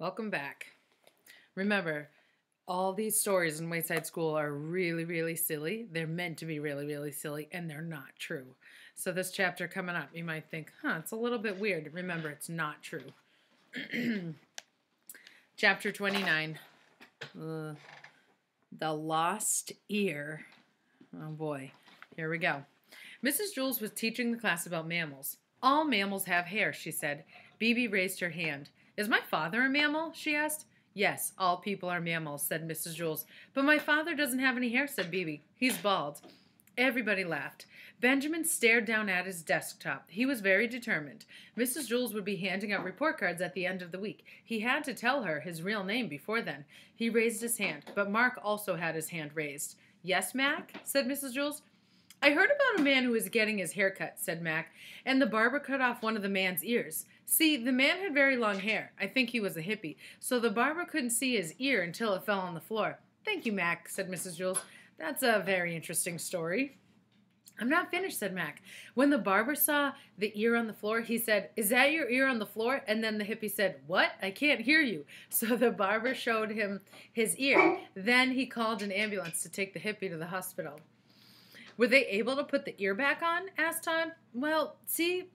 Welcome back. Remember, all these stories in Wayside School are really, really silly. They're meant to be really, really silly, and they're not true. So this chapter coming up, you might think, it's a little bit weird. Remember, it's not true. Chapter 29, The Lost Ear. Oh boy, here we go. Mrs. Jules was teaching the class about mammals. All mammals have hair, she said. Bibi raised her hand. Is my father a mammal? She asked. Yes, all people are mammals, said Mrs. Jules. But my father doesn't have any hair, said Bibi. He's bald. Everybody laughed. Benjamin stared down at his desktop. He was very determined. Mrs. Jules would be handing out report cards at the end of the week. He had to tell her his real name before then. He raised his hand, but Mark also had his hand raised. Yes, Mac? Said Mrs. Jules. I heard about a man who was getting his hair cut, said Mac, and the barber cut off one of the man's ears. See, the man had very long hair. I think he was a hippie, so the barber couldn't see his ear until it fell on the floor. Thank you, Mac, said Mrs. Jules. That's a very interesting story. I'm not finished, said Mac. When the barber saw the ear on the floor, he said, Is that your ear on the floor? And then the hippie said, What? I can't hear you. So the barber showed him his ear. Then he called an ambulance to take the hippie to the hospital. Were they able to put the ear back on? Asked Todd. Well, see,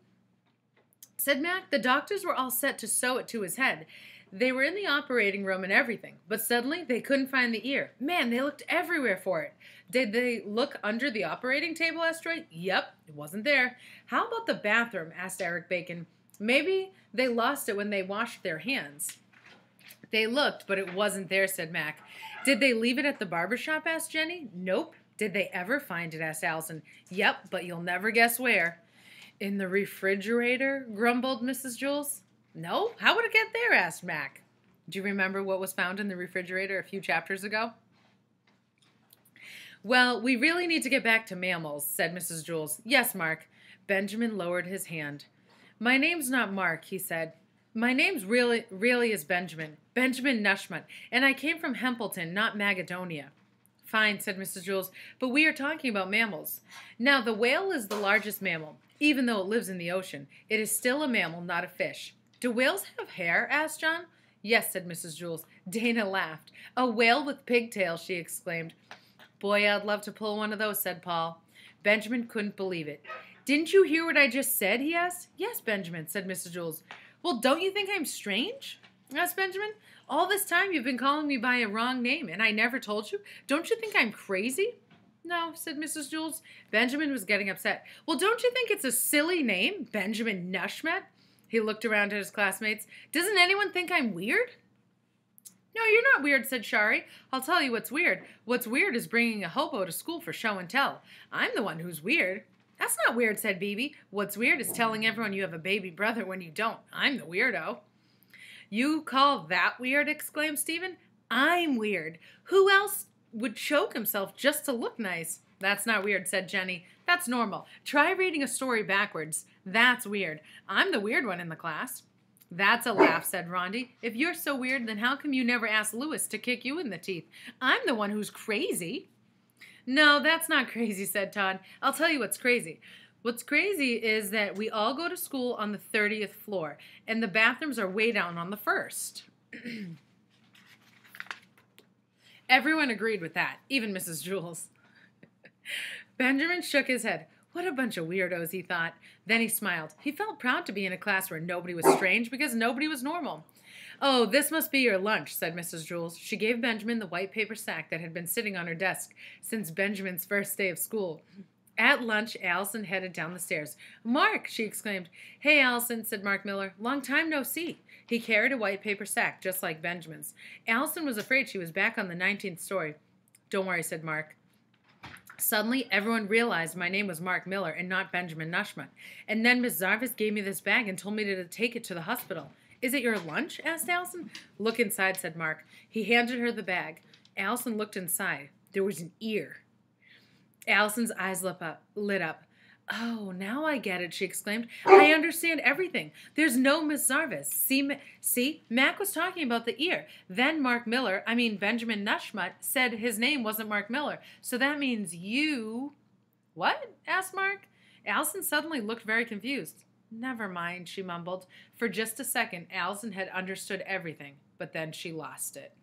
said Mac, the doctors were all set to sew it to his head. They were in the operating room and everything, but suddenly they couldn't find the ear. Man, they looked everywhere for it. Did they look under the operating table? Asked Troy. Yep, it wasn't there. How about the bathroom? Asked Eric Bacon. Maybe they lost it when they washed their hands. They looked, but it wasn't there, said Mac. Did they leave it at the barber shop? Asked Jenny. Nope. Did they ever find it? Asked Allison. Yep, but you'll never guess where. In the refrigerator? Grumbled Mrs. Jules. No? How would it get there? Asked Mac. Do you remember what was found in the refrigerator a few chapters ago? Well, we really need to get back to mammals, said Mrs. Jules. Yes, Mark. Benjamin lowered his hand. My name's not Mark, he said. My name's really is Benjamin. Benjamin Nushmut, and I came from Hempleton, not Magadonia. Fine, said Mrs. Jules, but we are talking about mammals. Now, the whale is the largest mammal. Even though it lives in the ocean, it is still a mammal, not a fish. Do whales have hair? Asked John. Yes, said Mrs. Jules. Dana laughed. A whale with pigtails, she exclaimed. Boy, I'd love to pull one of those, said Paul. Benjamin couldn't believe it. Didn't you hear what I just said? He asked. Yes, Benjamin, said Mrs. Jules. Well, don't you think I'm strange? Asked Benjamin. All this time you've been calling me by a wrong name, and I never told you? Don't you think I'm crazy? No, said Mrs. Jules. Benjamin was getting upset. Well, don't you think it's a silly name, Benjamin Nushmet? He looked around at his classmates. Doesn't anyone think I'm weird? No, you're not weird, said Shari. I'll tell you what's weird. What's weird is bringing a hobo to school for show and tell. I'm the one who's weird. That's not weird, said Bibi. What's weird is telling everyone you have a baby brother when you don't. I'm the weirdo. You call that weird? Exclaimed Stephen. I'm weird. Who else would choke himself just to look nice? That's not weird, said Jenny. That's normal. Try reading a story backwards. That's weird. I'm the weird one in the class. That's a laugh, said Rondi. If you're so weird, then how come you never asked Louis to kick you in the teeth? I'm the one who's crazy. No, that's not crazy, said Todd. I'll tell you what's crazy. What's crazy is that we all go to school on the 30th floor, and the bathrooms are way down on the 1st. Everyone agreed with that, even Mrs. Jules. Benjamin shook his head. What a bunch of weirdos, he thought. Then he smiled. He felt proud to be in a class where nobody was strange because nobody was normal. Oh, this must be your lunch, said Mrs. Jules. She gave Benjamin the white paper sack that had been sitting on her desk since Benjamin's first day of school. At lunch, Allison headed down the stairs. Mark, she exclaimed. Hey, Allison, said Mark Miller. Long time no see. He carried a white paper sack, just like Benjamin's. Allison was afraid she was back on the 19th story. Don't worry, said Mark. Suddenly, everyone realized my name was Mark Miller and not Benjamin Nushmut. And then Miss Zarvis gave me this bag and told me to take it to the hospital. Is it your lunch? Asked Allison. Look inside, said Mark. He handed her the bag. Allison looked inside. There was an ear. Allison's eyes lit up. Oh, now I get it, she exclaimed. I understand everything. There's no Miss Zarvis. See, Mac was talking about the ear. Then Benjamin Nushmut said his name wasn't Mark Miller. So that means you... What? Asked Mark. Allison suddenly looked very confused. Never mind, she mumbled. For just a second, Alison had understood everything, but then she lost it.